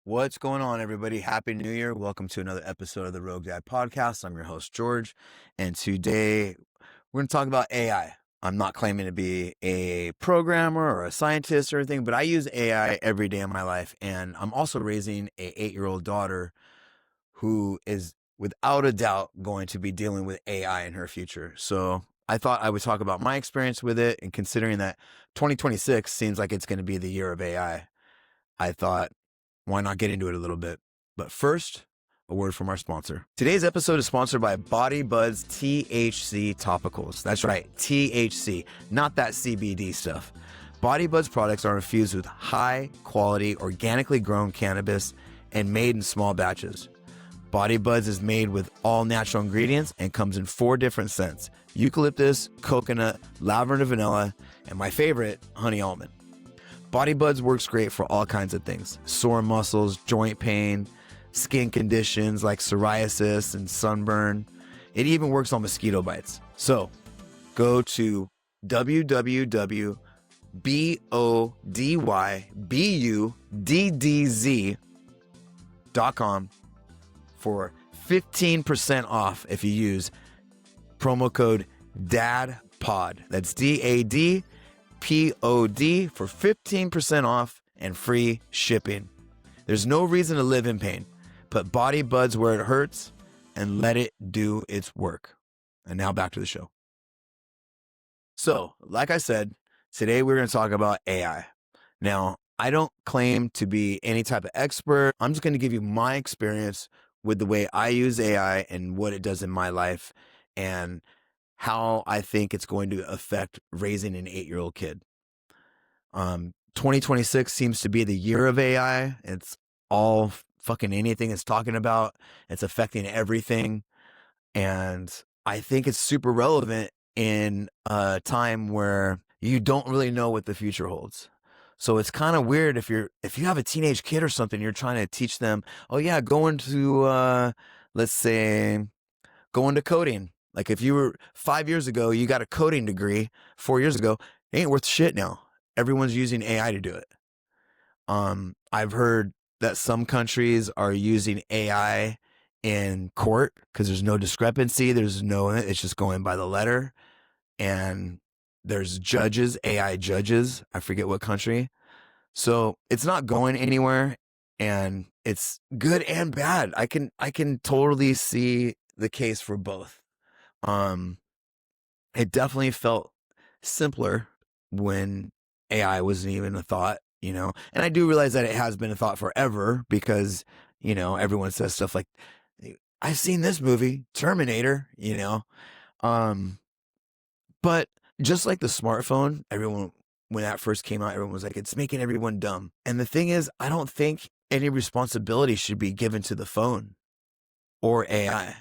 What's going on, everybody? Happy New Year. Welcome to another episode of the Rogue Dad Podcast. I'm your host, George, and today we're going to talk about AI. I'm not claiming to be a programmer or a scientist or anything, but I use AI every day of my life, and I'm also raising a 8-year-old daughter who is without a doubt going to be dealing with AI in her future. So I thought I would talk about my experience with it, and considering that 2026 seems like it's going to be the year of AI, I thought, why not get into it a little bit? But first, a word from our sponsor. Today's episode is sponsored by Body Buds THC Topicals. That's right, THC, not that CBD stuff. Body Buds products are infused with high quality, organically grown cannabis and made in small batches. Body Buds is made with all natural ingredients and comes in 4 different scents: eucalyptus, coconut, lavender vanilla, and my favorite, honey almond. Body Buds works great for all kinds of things: sore muscles, joint pain, skin conditions like psoriasis and sunburn. It even works on mosquito bites. So go to www.bodybuddz.com for 15% off if you use promo code DADPOD. That's DADPOD for 15% off and free shipping. There's no reason to live in pain. Put Body Buds where it hurts and let it do its work. And now back to the show. So, like I said, today we're going to talk about AI. Now, I don't claim to be any type of expert. I'm just going to give you my experience with the way I use AI and what it does in my life, and how I think it's going to affect raising an 8-year-old kid. 2026 seems to be the year of AI. It's all fucking anything it's talking about. It's affecting everything. And I think it's super relevant in a time where you don't really know what the future holds. So it's kind of weird if you have a teenage kid or something, you're trying to teach them, oh yeah, go into, let's say, go into coding. Like if you were 5 years ago, you got a coding degree 4 years ago, it ain't worth shit now. Everyone's using AI to do it. I've heard that some countries are using AI in court because there's no discrepancy. It's just going by the letter. And there's judges, AI judges. I forget what country. So it's not going anywhere, and it's good and bad. I can totally see the case for both. It definitely felt simpler when AI wasn't even a thought, and I do realize that it has been a thought forever because, everyone says stuff like, I've seen this movie, Terminator, but just like the smartphone, when that first came out, everyone was like, it's making everyone dumb. And the thing is, I don't think any responsibility should be given to the phone or AI.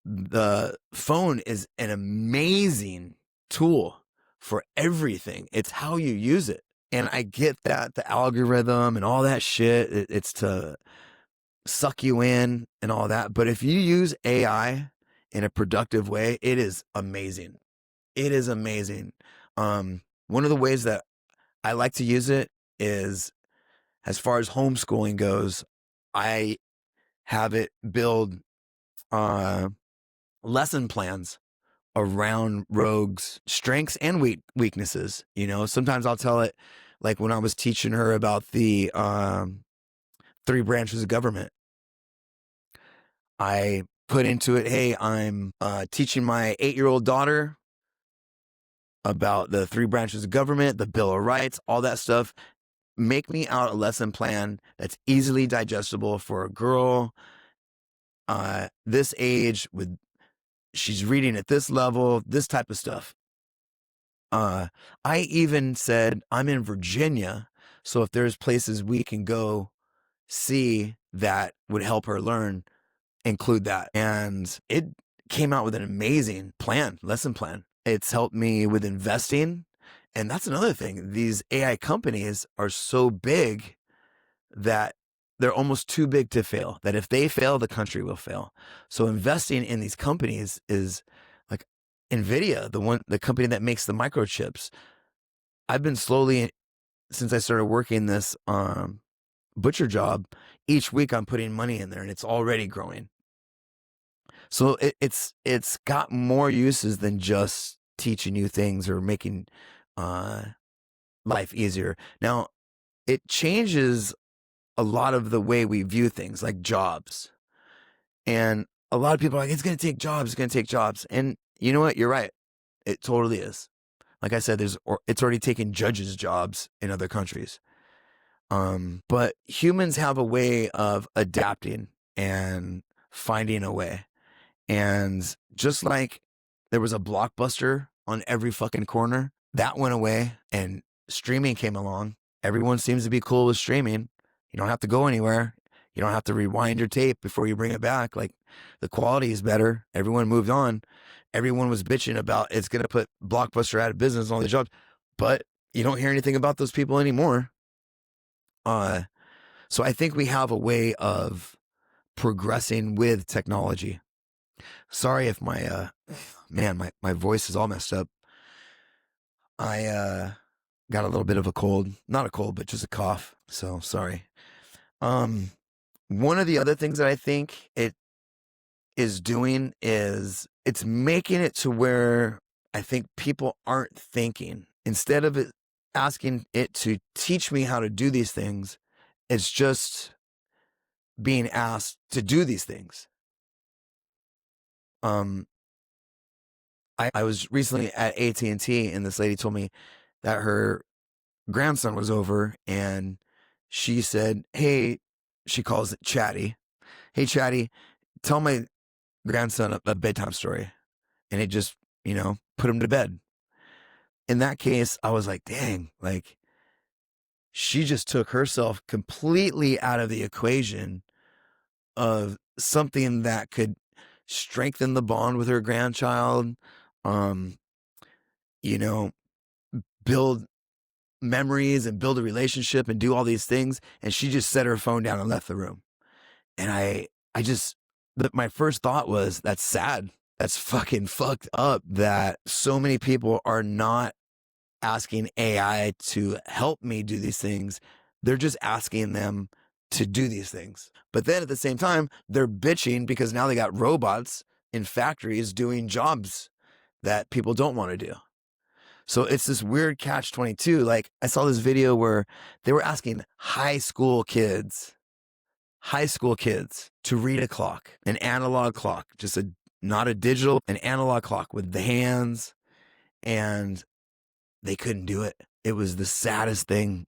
The phone is an amazing tool for everything. It's how you use it. And I get that the algorithm and all that shit, it's to suck you in and all that. But if you use AI in a productive way, it is amazing. It is amazing. One of the ways that I like to use it is, as far as homeschooling goes, I have it build lesson plans around Rogue's strengths and weaknesses. Sometimes I'll tell it, like when I was teaching her about the 3 branches of government, I put into it, hey, I'm teaching my 8-year-old daughter about the 3 branches of government, the Bill of Rights, all that stuff. Make me out a lesson plan that's easily digestible for a girl this age, with she's reading at this level, this type of stuff. I even said, I'm in Virginia, so if there's places we can go see that would help her learn, include that. And it came out with an amazing lesson plan. It's helped me with investing. And that's another thing. These AI companies are so big that they're almost too big to fail, that if they fail, the country will fail. So investing in these companies is like NVIDIA, the company that makes the microchips. I've been slowly, since I started working this butcher job, each week I'm putting money in there and it's already growing. So it's got more uses than just teaching you things or making life easier. Now, it changes a lot of the way we view things, like jobs. And a lot of people are like, it's going to take jobs, it's going to take jobs. And you know what? You're right. It totally is. Like I said, it's already taken judges' jobs in other countries. But humans have a way of adapting and finding a way. And just like there was a Blockbuster on every fucking corner, that went away and streaming came along. Everyone seems to be cool with streaming. You don't have to go anywhere. You don't have to rewind your tape before you bring it back. Like, the quality is better. Everyone moved on. Everyone was bitching about it's going to put Blockbuster out of business, all the jobs, but you don't hear anything about those people anymore. So I think we have a way of progressing with technology. Sorry if my my voice is all messed up. I got a little bit of a cold. Not a cold, but just a cough. So sorry. One of the other things that I think it is doing is it's making it to where I think people aren't thinking. Instead of asking it to teach me how to do these things, it's just being asked to do these things. I was recently at AT&T and this lady told me that her grandson was over and she said, hey, she calls it Chatty. Hey, Chatty, tell my grandson a bedtime story. And it just, put him to bed. In that case, I was like, dang, like, she just took herself completely out of the equation of something that could strengthen the bond with her grandchild, you know, build memories and build a relationship and do all these things. And she just set her phone down and left the room. And my first thought was, that's sad. That's fucking fucked up that so many people are not asking AI to help me do these things. They're just asking them to do these things. But then at the same time, they're bitching because now they got robots in factories doing jobs that people don't want to do. So it's this weird catch-22. Like, I saw this video where they were asking high school kids to read a clock, an analog clock, not a digital, an analog clock with the hands, and they couldn't do it. It was the saddest thing.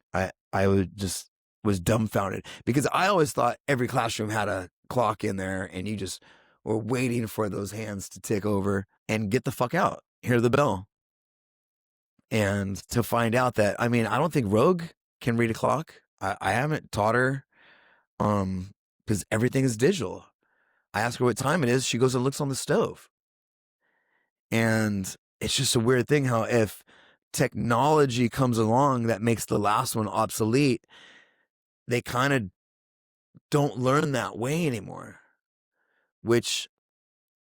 Was dumbfounded because I always thought every classroom had a clock in there and you just were waiting for those hands to tick over and get the fuck out, hear the bell. And to find out that, I don't think Rogue can read a clock. I haven't taught her, because everything is digital. I ask her what time it is. She goes and looks on the stove. And it's just a weird thing how if technology comes along that makes the last one obsolete, they kind of don't learn that way anymore. Which,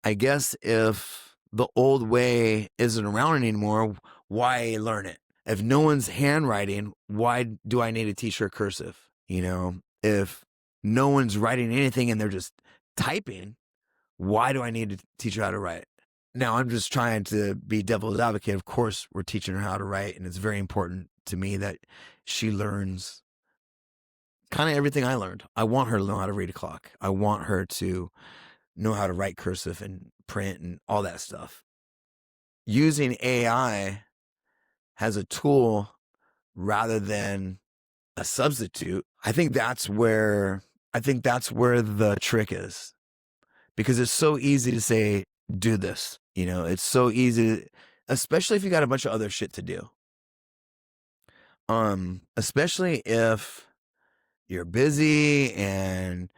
I guess, if the old way isn't around anymore, why learn it? If no one's handwriting, why do I need to teach her cursive? If no one's writing anything and they're just typing, why do I need to teach her how to write? Now, I'm just trying to be devil's advocate. Of course, we're teaching her how to write, and it's very important to me that she learns kind of everything I learned. I want her to know how to read a clock. I want her to know how to write cursive and print and all that stuff. Using AI as a tool rather than a substitute, I think that's where the trick is, because it's so easy to say, do this. It's so easy, especially if you got a bunch of other shit to do. Especially if you're busy and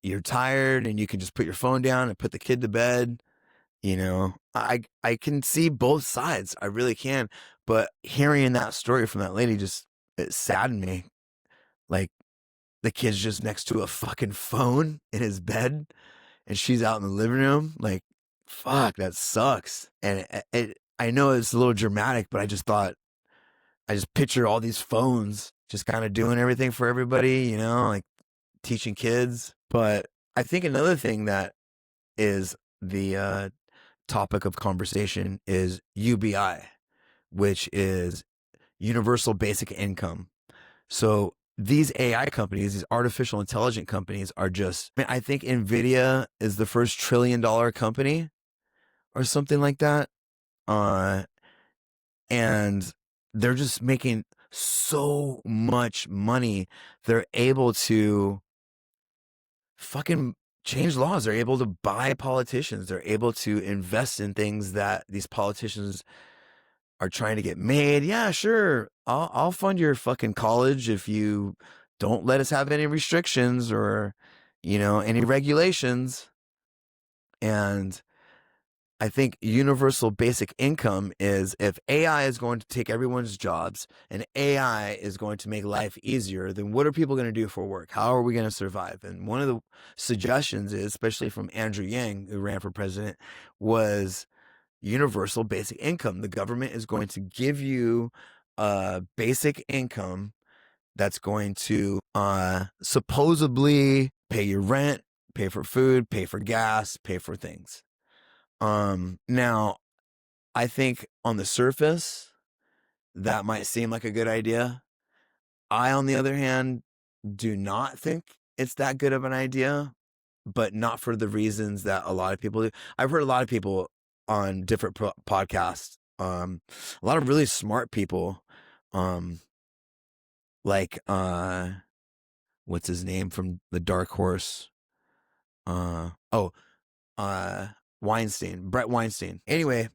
you're tired and you can just put your phone down and put the kid to bed. I can see both sides. I really can. But hearing that story from that lady it saddened me. Like, the kid's just next to a fucking phone in his bed and she's out in the living room. Like, fuck, that sucks. And I know it's a little dramatic, but I just picture all these phones just kind of doing everything for everybody, like teaching kids. But I think another thing that is the topic of conversation is UBI, which is universal basic income. So these AI companies, these artificial intelligence companies are just, I think Nvidia is the first $1 trillion company or something like that. And they're just making so much money. They're able to fucking change laws. They're able to buy politicians. They're able to invest in things that these politicians are trying to get made. Yeah, sure. I'll fund your fucking college if you don't let us have any restrictions or, any regulations. And I think universal basic income is, if AI is going to take everyone's jobs and AI is going to make life easier, then what are people going to do for work? How are we going to survive? And one of the suggestions is, especially from Andrew Yang, who ran for president, was universal basic income. The government is going to give you a basic income that's going to supposedly pay your rent, pay for food, pay for gas, pay for things. Now, I think on the surface, that might seem like a good idea. I, on the other hand, do not think it's that good of an idea, but not for the reasons that a lot of people do. I've heard a lot of people on different podcasts, a lot of really smart people, like, what's his name from the Dark Horse? Weinstein, Brett Weinstein. Anyway,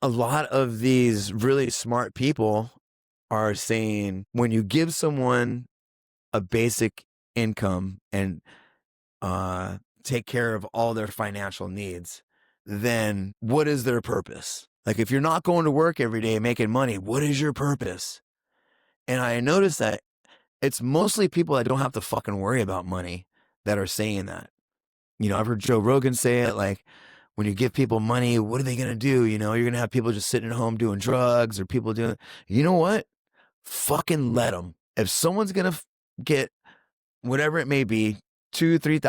a lot of these really smart people are saying, when you give someone a basic income and take care of all their financial needs, then what is their purpose? Like, if you're not going to work every day making money, what is your purpose? And I noticed that it's mostly people that don't have to fucking worry about money that are saying that. I've heard Joe Rogan say it, like, when you give people money, what are they going to do? You're going to have people just sitting at home doing drugs, or people doing, you know what? Fucking let them. If someone's going to get whatever it may be, $2,000,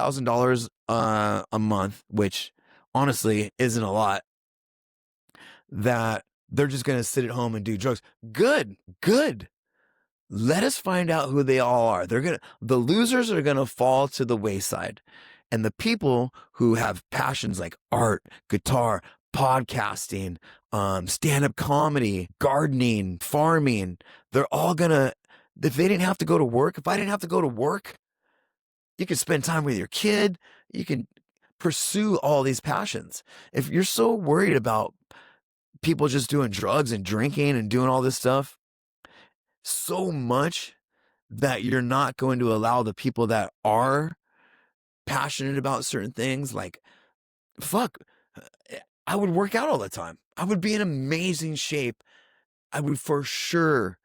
$3,000 a month, which honestly isn't a lot, that they're just going to sit at home and do drugs. Good. Let us find out who they all are. The losers are going to fall to the wayside. And the people who have passions like art, guitar, podcasting, stand-up comedy, gardening, farming, they're all going to, if they didn't have to go to work, if I didn't have to go to work, you can spend time with your kid. You can pursue all these passions. If you're so worried about people just doing drugs and drinking and doing all this stuff so much that you're not going to allow the people that are passionate about certain things, like, fuck, I would work out all the time. I would be in amazing shape. I would for sure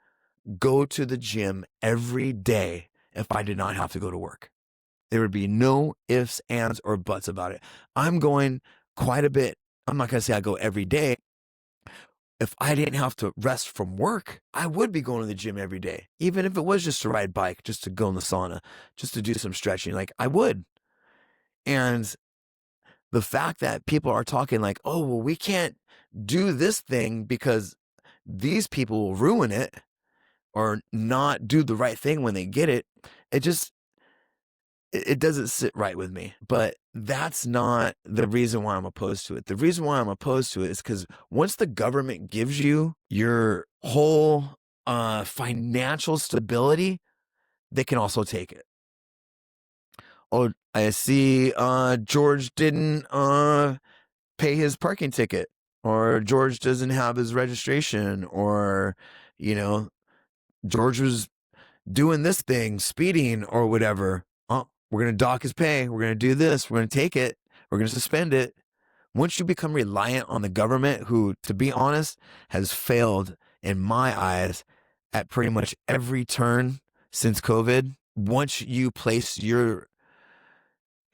go to the gym every day if I did not have to go to work. There would be no ifs, ands, or buts about it. I'm going quite a bit. I'm not going to say I go every day. If I didn't have to rest from work, I would be going to the gym every day. Even if it was just to ride bike, just to go in the sauna, just to do some stretching, like, I would. And the fact that people are talking like, oh, well, we can't do this thing because these people will ruin it or not do the right thing when they get it, it doesn't sit right with me. But that's not the reason why I'm opposed to it. The reason why I'm opposed to it is because once the government gives you your whole financial stability, they can also take it. Oh, I see George didn't pay his parking ticket, or George doesn't have his registration, or, George was doing this thing, speeding or whatever. Oh, we're going to dock his pay. We're going to do this. We're going to take it. We're going to suspend it. Once you become reliant on the government, who, to be honest, has failed in my eyes at pretty much every turn since COVID, once you place your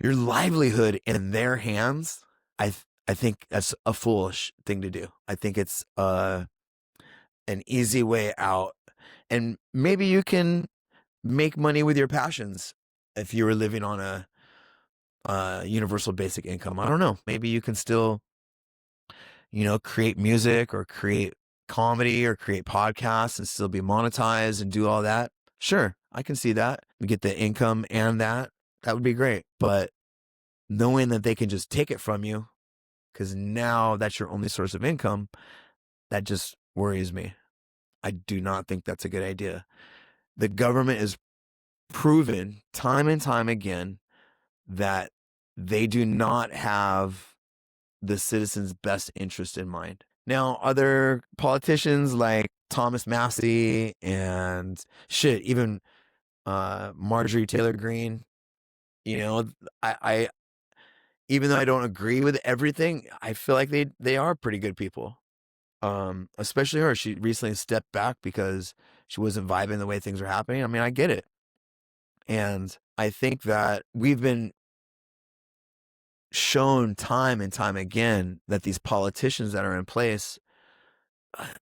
livelihood in their hands, I think that's a foolish thing to do. I think it's an easy way out. And maybe you can make money with your passions. if you were living on a universal basic income. I don't know. Maybe you can still, create music or create comedy or create podcasts and still be monetized and do all that. Sure, I can see that. You get the income and that would be great. But knowing that they can just take it from you because now that's your only source of income, that just worries me. I do not think that's a good idea. The government is proven time and time again that they do not have the citizens' best interest in mind. Now, other politicians like Thomas Massey and even Marjorie Taylor Greene, I even though I don't agree with everything, I feel like they are pretty good people. Especially her. She recently stepped back because she wasn't vibing the way things are happening. I mean, I get it. And I think that we've been shown time and time again that these politicians that are in place,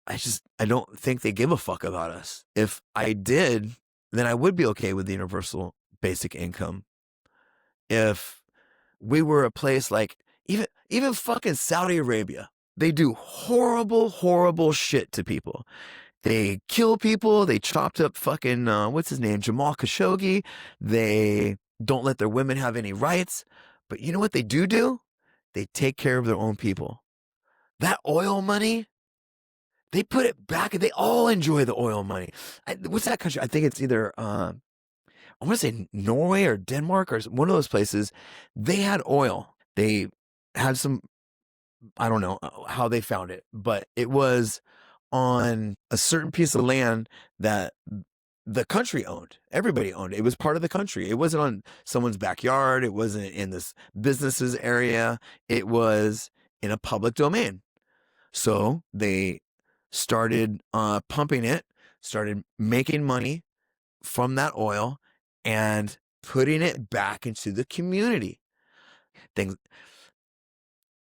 I don't think they give a fuck about us. If I did, then I would be okay with the universal basic income. If we were a place like even fucking Saudi Arabia, they do horrible, horrible shit to people. They kill people. They chopped up fucking, what's his name? Jamal Khashoggi. They don't let their women have any rights. But you know what they do? They take care of their own people. That oil money, they put it back and they all enjoy the oil money. What's that country? I think it's either, I want to say Norway or Denmark or one of those places. They had oil. They had some, I don't know how they found it, but it was on a certain piece of land that the country owned. Everybody owned it. It was part of the country. It wasn't on someone's backyard. It wasn't in this business's area. It was in a public domain. So they started pumping it, started making money from that oil and putting it back into the community.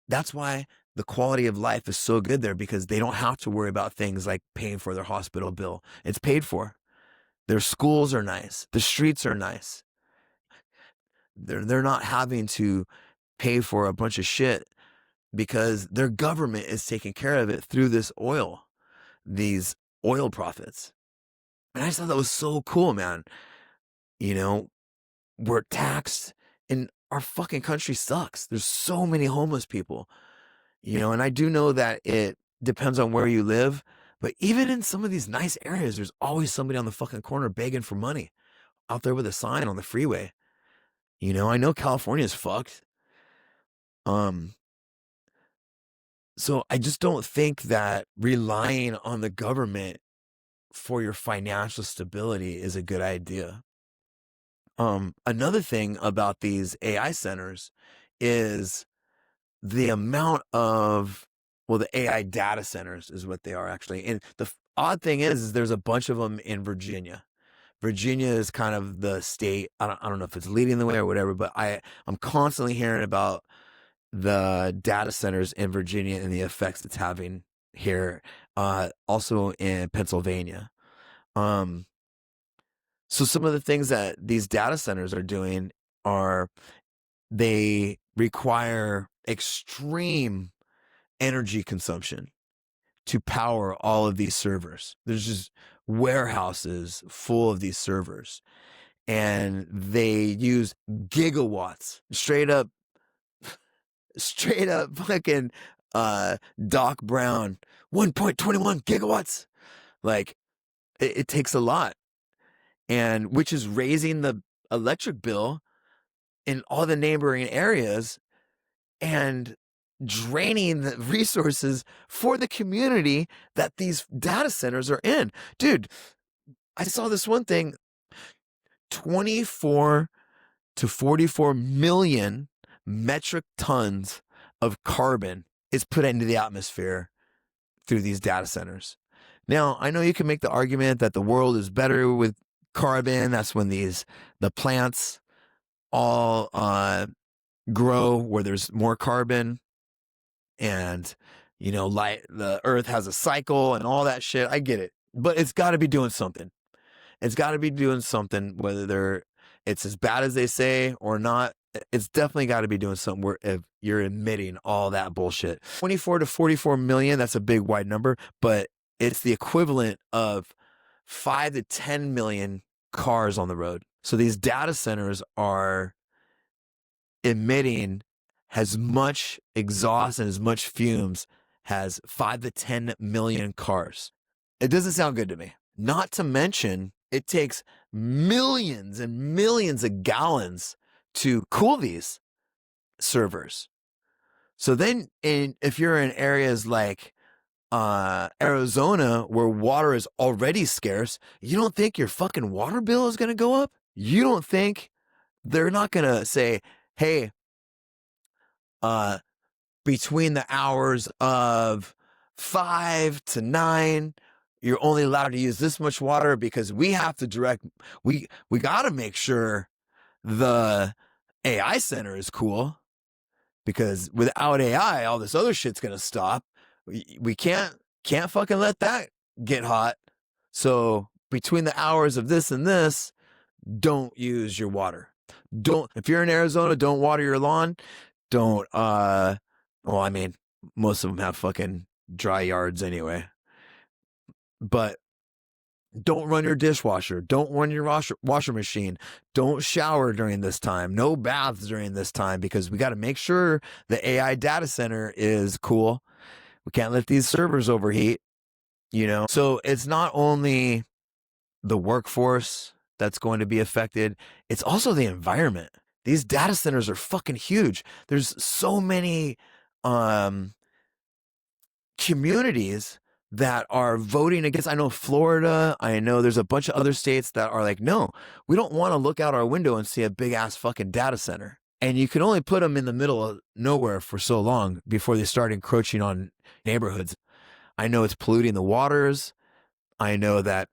That's why the quality of life is so good there, because they don't have to worry about things like paying for their hospital bill. It's paid for. Their schools are nice. The streets are nice. They're not having to pay for a bunch of shit because their government is taking care of it through these oil profits. And I just thought that was so cool, man. We're taxed and our fucking country sucks. There's so many homeless people, and I do know that it depends on where you live, but even in some of these nice areas, there's always somebody on the fucking corner begging for money out there with a sign on the freeway. I know California's fucked. So I just don't think that relying on the government for your financial stability is a good idea. Another thing about these AI centers is the amount of, the AI data centers is what they are actually. And the odd thing is there's a bunch of them in Virginia. Virginia is kind of the state. I don't know if it's leading the way or whatever, but I'm constantly hearing about the data centers in Virginia and the effects it's having here. Also in Pennsylvania. So some of the things that these data centers are doing are they require extreme energy consumption to power all of these servers. There's just warehouses full of these servers, and they use gigawatts, straight up fucking Doc Brown, 1.21 gigawatts. Like it takes a lot, and which is raising the electric bill in all the neighboring areas and draining the resources for the community that these data centers are in. Dude, I saw this one thing, 24 to 44 million metric tons of carbon is put into the atmosphere through these data centers. Now, I know you can make the argument that the world is better with carbon. That's when the plants all grow where there's more carbon, and the earth has a cycle and all that shit. I get it, but it's got to be doing something. It's got to be doing something, whether it's as bad as they say or not, it's definitely got to be doing something where if you're emitting all that bullshit. 24 to 44 million, that's a big wide number, but it's the equivalent of 5 to 10 million cars on the road. So these data centers are emitting as much exhaust and as much fumes as 5 to 10 million cars. It doesn't sound good to me. Not to mention, it takes millions and millions of gallons to cool these servers. So then if you're in areas like Arizona, where water is already scarce, you don't think your fucking water bill is going to go up? You don't think they're not going to say, hey, between the hours of 5 to 9, you're only allowed to use this much water because we have to we got to make sure the AI center is cool, because without AI, all this other shit's going to stop. We can't fucking let that get hot. So between the hours of this and this, don't use your water. If you're in Arizona, don't water your lawn. Don't, well, I mean, most of them have fucking dry yards anyway. But don't run your dishwasher. Don't run your washer machine. Don't shower during this time. No baths during this time, because we got to make sure the AI data center is cool. We can't let these servers overheat, you know? So it's not only the workforce that's going to be affected, it's also the environment. These data centers are fucking huge. There's so many communities that are voting against. I know Florida, I know there's a bunch of other states that are like, no, we don't want to look out our window and see a big ass fucking data center. And you can only put them in the middle of nowhere for so long before they start encroaching on neighborhoods. I know it's polluting the waters. I know that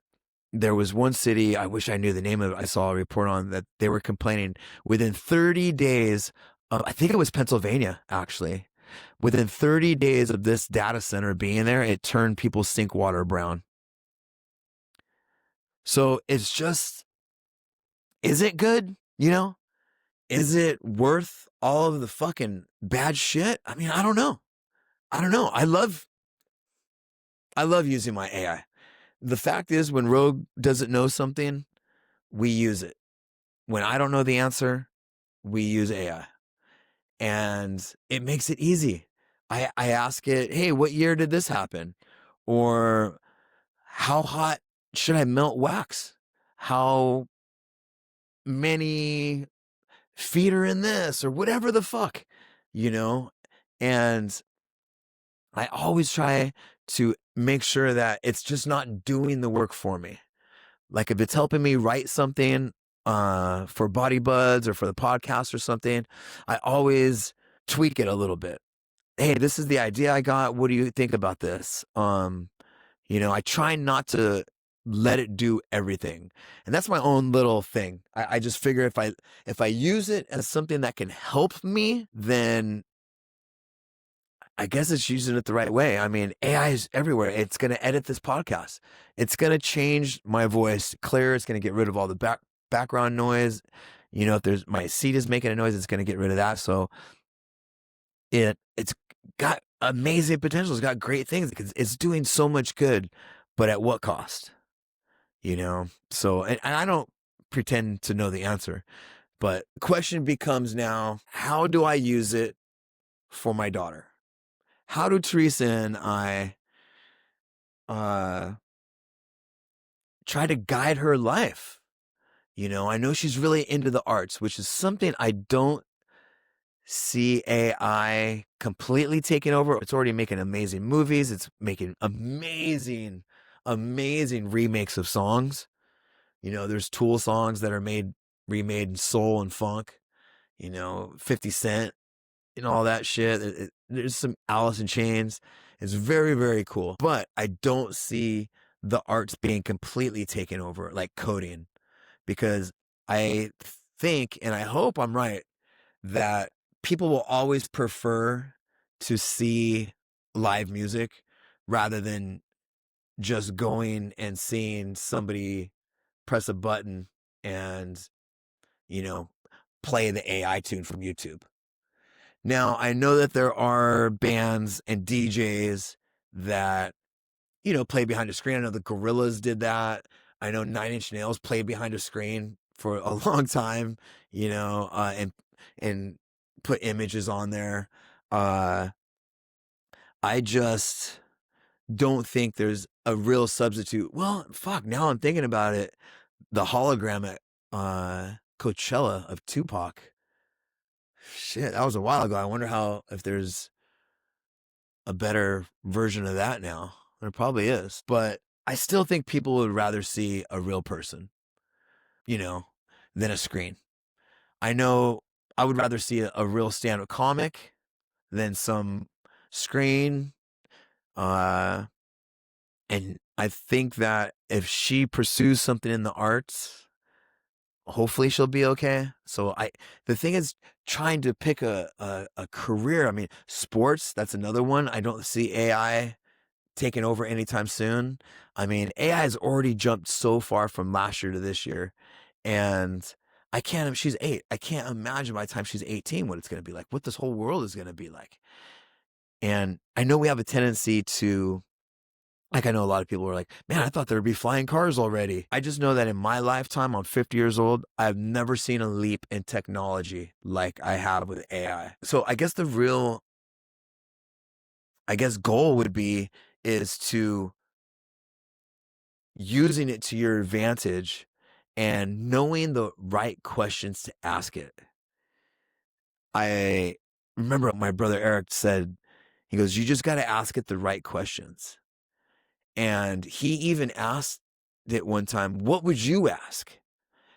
there was one city, I wish I knew the name of it, I saw a report on that they were complaining within 30 days of, I think it was Pennsylvania actually, within 30 days of this data center being there, it turned people's sink water brown. So it's just, is it good? You know, is it worth all of the fucking bad shit? I mean, I don't know. I love using my AI. The fact is, when Rogue doesn't know something, we use it. When I don't know the answer, we use AI. And it makes it easy. I ask it, hey, what year did this happen? Or how hot should I melt wax? How many feet are in this? Or whatever the fuck, you know? And I always try to make sure that it's just not doing the work for me. Like if it's helping me write something for Body Buds or for the podcast or something, I always tweak it a little bit. Hey, this is the idea I got. What do you think about this? You know, I try not to let it do everything. And that's my own little thing. I just figure if I use it as something that can help me, then I guess it's using it the right way. I mean, AI is everywhere. It's going to edit this podcast. It's going to change my voice clear. It's going to get rid of all the background noise. You know, if there's my seat is making a noise, it's going to get rid of that. So it's got amazing potential. It's got great things because it's doing so much good, but at what cost? You know? So, and I don't pretend to know the answer, but the question becomes now, how do I use it for my daughter? How do Teresa and I try to guide her life? You know, I know she's really into the arts, which is something I don't see AI completely taking over. It's already making amazing movies. It's making amazing remakes of songs. You know, there's Tool songs that are remade in soul and funk. You know, 50 Cent and all that shit. There's some Alice in Chains. It's very, very cool. But I don't see the arts being completely taken over, like coding, because I think, and I hope I'm right, that people will always prefer to see live music rather than just going and seeing somebody press a button and play the AI tune from YouTube. Now, I know that there are bands and DJs that, play behind a screen. I know the Gorillaz did that. I know Nine Inch Nails played behind a screen for a long time, and put images on there. I just don't think there's a real substitute. Well, fuck, now I'm thinking about it. The hologram at Coachella of Tupac. Shit, that was a while ago. I wonder if there's a better version of that now. There probably is. But I still think people would rather see a real person, than a screen. I know I would rather see a real stand-up comic than some screen. And I think that if she pursues something in the arts, hopefully she'll be okay. So the thing is trying to pick a career. I mean, sports, that's another one. I don't see AI taking over anytime soon. I mean, AI has already jumped so far from last year to this year. And she's 8. I can't imagine by the time she's 18 what it's going to be like, what this whole world is going to be like. And I know we have a tendency to, like, I know a lot of people are like, man, I thought there would be flying cars already. I just know that in my lifetime, I'm 50 years old, I've never seen a leap in technology like I have with AI. So I guess the real, goal would be is to using it to your advantage and knowing the right questions to ask it. I remember my brother Eric said, he goes, you just got to ask it the right questions. And he even asked it one time, what would you ask?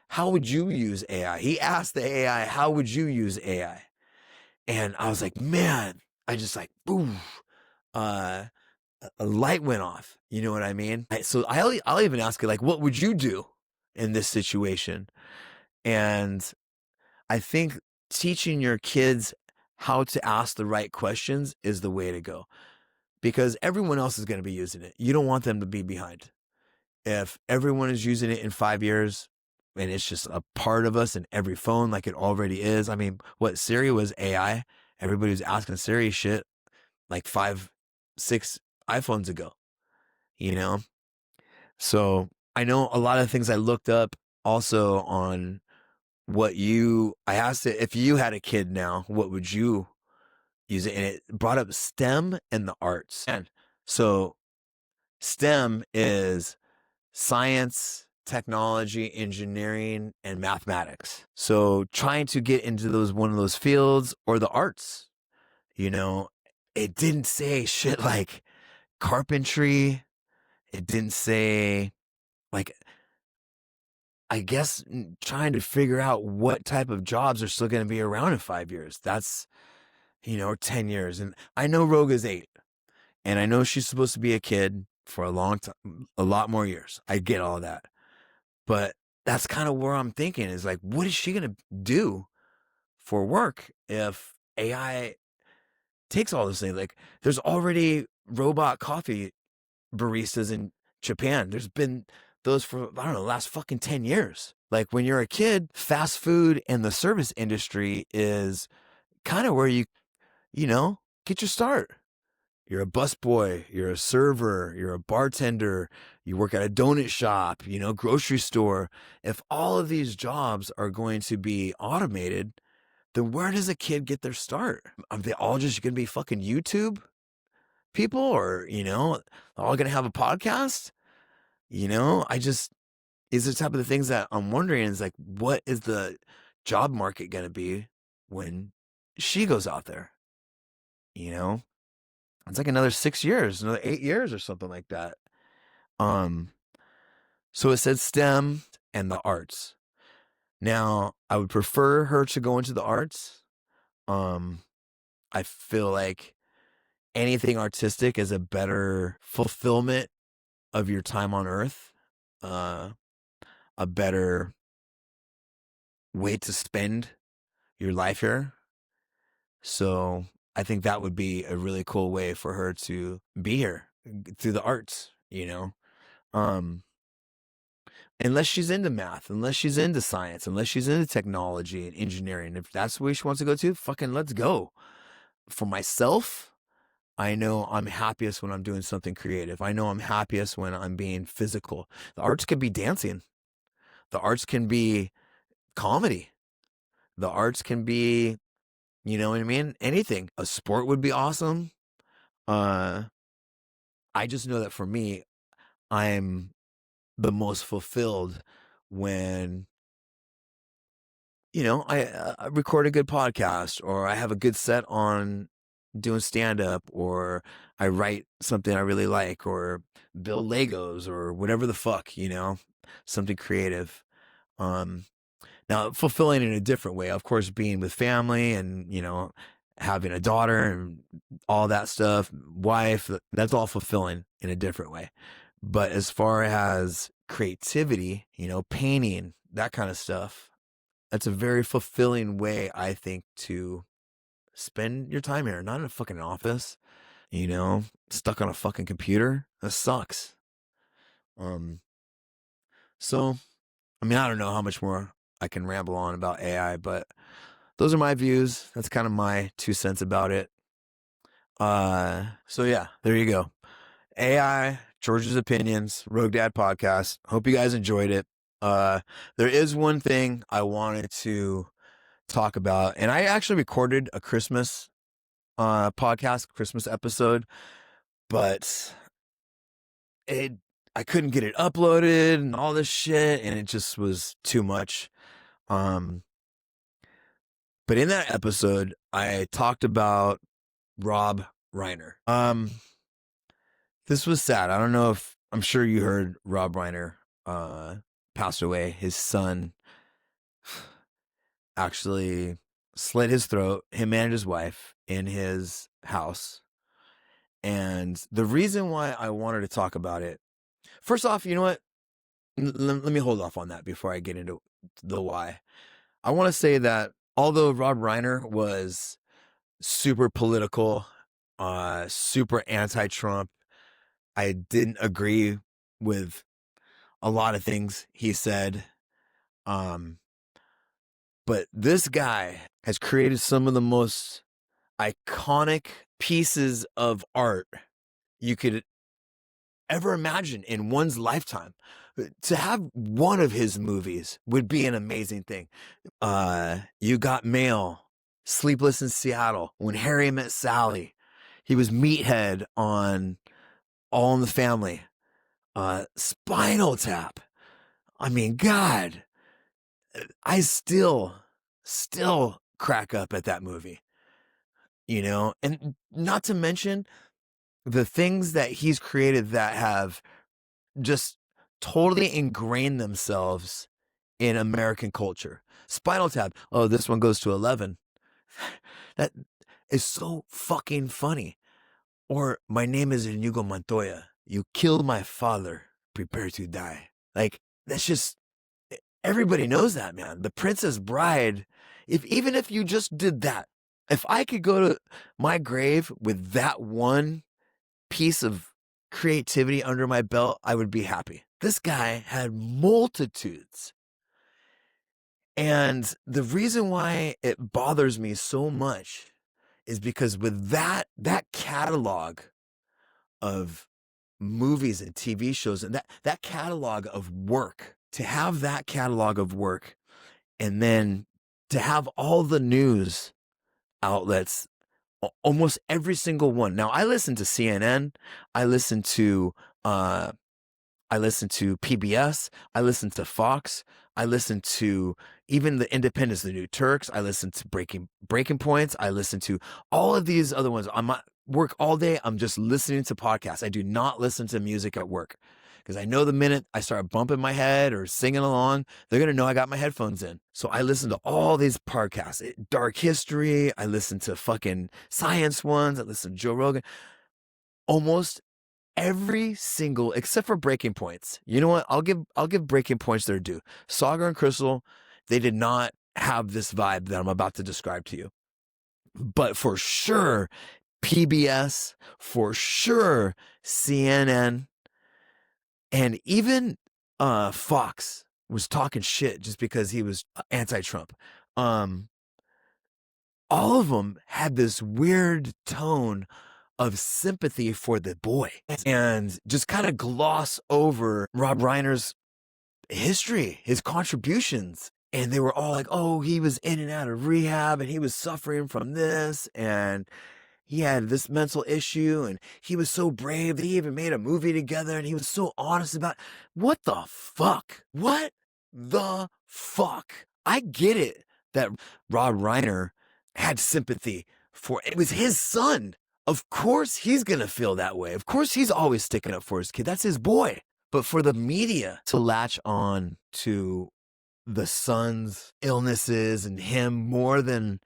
How would you use AI? He asked the AI, how would you use AI? And I was like, man, I just like, boom, a light went off. You know what I mean? So I'll even ask it, like, what would you do in this situation? And I think teaching your kids how to ask the right questions is the way to go, because everyone else is going to be using it. You don't want them to be behind. If everyone is using it in 5 years and it's just a part of us in every phone like it already is. I mean, what, Siri was AI? Everybody was asking Siri shit like 5, 6 iPhones ago, you know? So I know a lot of things I looked up also on I asked it, if you had a kid now, what would you use it? And it brought up STEM and the arts. And so STEM is science, technology, engineering, and mathematics. So trying to get into one of those fields, or the arts, it didn't say shit like carpentry. It didn't say, like, I guess trying to figure out what type of jobs are still going to be around in 5 years. That's, 10 years. And I know Roga's 8, and I know she's supposed to be a kid for a long time, a lot more years. I get all that. But that's kind of where I'm thinking, is like, what is she going to do for work if AI takes all those things? Like, there's already robot coffee baristas in Japan. There's been those for, I don't know, the last fucking 10 years. Like, when you're a kid, fast food and the service industry is kind of where you get your start. You're a busboy, you're a server, you're a bartender, you work at a donut shop, grocery store. If all of these jobs are going to be automated, then where does a kid get their start? Are they all just going to be fucking YouTube people, or, all going to have a podcast? Is the type of the things that I'm wondering, is like, what is the job market going to be when she goes out there? It's like another 6 years, another 8 years or something like that. So it said STEM and the arts. Now, I would prefer her to go into the arts. I feel like anything artistic is a better fulfillment of your time on earth, a better way to spend your life here. So I think that would be a really cool way for her to be here through the arts, Um, unless she's into math, unless she's into science, unless she's into technology and engineering. If that's the way she wants to go to, fucking let's go. For myself, I know I'm happiest when I'm doing something creative. I know I'm happiest when I'm being physical. The arts can be dancing. The arts can be comedy. The arts can be, you know what I mean? Anything. A sport would be awesome. I just know that for me, I'm the most fulfilled when, you know, I record a good podcast, or I have a good set on doing stand up, or I write something I really like, or build Legos, or whatever the fuck, you know, something creative. Um, Now, fulfilling in a different way, of course, being with family and, you know, having a daughter and all that stuff, wife, that's all fulfilling in a different way. But as far as creativity, you know, painting, that kind of stuff, that's a very fulfilling way, I think, to spend your time here, not in a fucking office, you know, stuck on a fucking computer. That sucks. Um, so, I mean, I don't know how much more I can ramble on about AI, but those are my views. That's kind of my 2 cents about it. So yeah, there you go. AI, George's opinions, Rogue Dad podcast. Hope you guys enjoyed it. There is one thing I wanted to talk about, and I actually recorded a Christmas podcast, Christmas episode, but I couldn't get it uploaded and all this shit, and it just was too much. But in that episode, I talked about Rob Reiner. This was sad. I don't know if, I'm sure you heard Rob Reiner passed away. His son actually slit his throat, him and his wife, in his house. And the reason why I wanted to talk about it, first off, you know what? Let me hold off on that before I get into the why. I want to say that although Rob Reiner was super political, super anti-Trump, I didn't agree with a lot of things he said. But this guy has created some of the most iconic pieces of art you could ever imagine in one's lifetime. To have one of his movies would be an amazing thing. You Got Mail, Sleepless in Seattle, When Harry Met Sally. He was Meathead on All in the Family. Spinal Tap. I mean, God, I still crack up at that movie, you know, and not to mention the things that he's created that have just totally ingrained themselves in American culture. Spinal Tap. Oh, this one goes to 11. That is so fucking funny. Or My Name is Inigo Montoya. You killed my father. Prepare to die. Like, that's just, everybody knows that, man. The Princess Bride, even if you just did that, if I could go to my grave with that one piece of creativity under my belt, I would be happy. This guy had multitudes. And the reason why it bothers me so much is because with that catalog of movies and TV shows, and that catalog of work, to have that catalog of work, and then to have all the news outlets, almost every single one. Now, I listen to CNN, I listen to PBS, I listen to Fox, I listen to even the Independents, the New Turks, I listen to Breaking Points, I listen to all of these other ones. I'm at work all day, I'm just listening to podcasts. I do not listen to music at work, because I know the minute I start bumping my head or singing along, they're going to know I got my headphones in. So I listen to all these podcasts, Dark History, I listen to fucking science ones, I listen to Joe Rogan. Almost every single, except for Breaking Points. You know what? I'll give Breaking Points their due. Saga and Crystal, they did not have this vibe that I'm about to describe to you. But for sure, PBS, for sure, CNN, and even Fox was talking shit just because he was anti-Trump. All of them had this weird tone of sympathy for the boy and just kind of gloss over Rob Reiner's history, his contributions. And they were all like, oh, he was in and out of rehab and he was suffering from this and he had this mental issue and he was so brave that he even made a movie together and he was so honest about it. What the fuck? What the fuck? I get it that Rob Reiner had sympathy for it was his son. Of course he's going to feel that way. Of course he's always sticking up for his kid. That's his boy. But for the media to latch on to the son's illnesses and him more than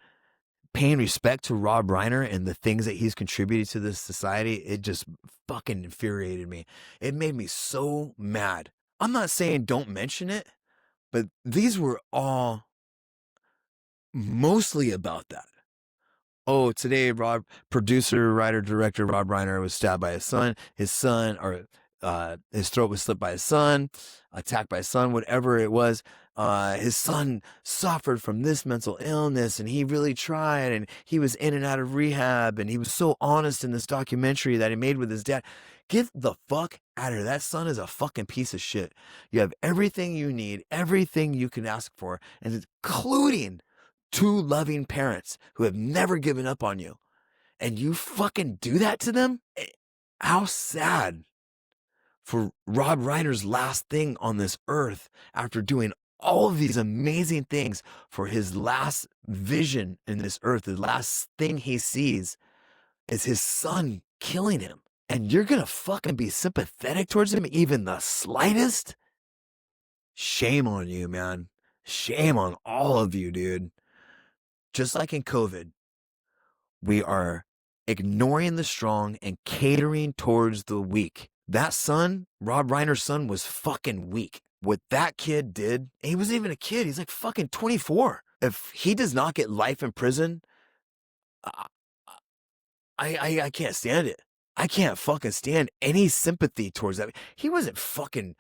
paying respect to Rob Reiner and the things that he's contributed to this society, it just fucking infuriated me. It made me so mad. I'm not saying don't mention it, but these were all mostly about that. Oh, today, producer, writer, director Rob Reiner was stabbed by his son. His throat was slit by his son, attacked by his son, whatever it was. His son suffered from this mental illness and he really tried and he was in and out of rehab and he was so honest in this documentary that he made with his dad. Get the fuck out of here. That son is a fucking piece of shit. You have everything you need, everything you can ask for, and including two loving parents who have never given up on you. And you fucking do that to them? How sad for Rob Reiner's last thing on this earth after doing all of these amazing things for his last vision in this earth. The last thing he sees is his son killing him. And you're going to fucking be sympathetic towards him even the slightest? Shame on you, man. Shame on all of you, dude. Just like in COVID, we are ignoring the strong and catering towards the weak. That son, Rob Reiner's son, was fucking weak. What that kid did, he wasn't even a kid. He's like fucking 24. If he does not get life in prison, I can't stand it. I can't fucking stand any sympathy towards that. He wasn't fucking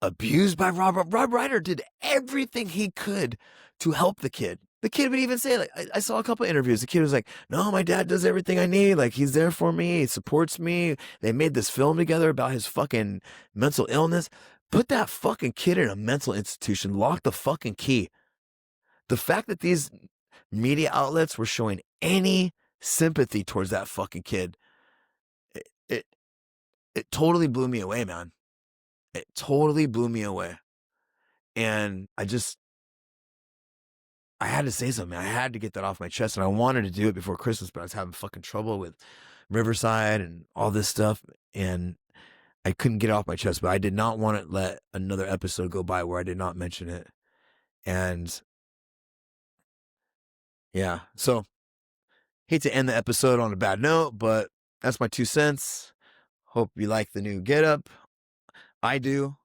abused by Rob. Rob Reiner did everything he could to help the kid. The kid would even say, like, I saw a couple of interviews. The kid was like, no, my dad does everything I need. Like, he's there for me. He supports me. They made this film together about his fucking mental illness. Put that fucking kid in a mental institution. Lock the fucking key. The fact that these media outlets were showing any sympathy towards that fucking kid, it totally blew me away, man. It totally blew me away. And I had to say something. I had to get that off my chest, and I wanted to do it before Christmas, but I was having fucking trouble with Riverside and all this stuff, and I couldn't get it off my chest, but I did not want to let another episode go by where I did not mention it. And yeah, so hate to end the episode on a bad note, but that's my 2 cents. Hope you like the new getup. I do,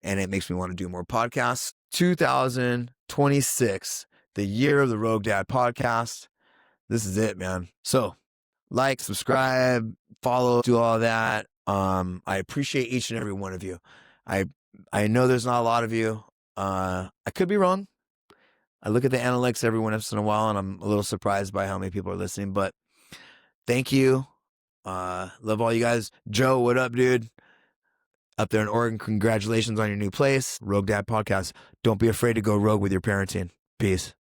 and it makes me want to do more podcasts. 2026, the year of the Rogue Dad podcast. This is it, man. So like, subscribe, follow, do all that. I appreciate each and every one of you. I know there's not a lot of you. I could be wrong. I look at the analytics every once in a while and I'm a little surprised by how many people are listening, but thank you. Love all you guys. Joe, what up, dude? Up there in Oregon, congratulations on your new place. Rogue Dad Podcast. Don't be afraid to go rogue with your parenting. Peace.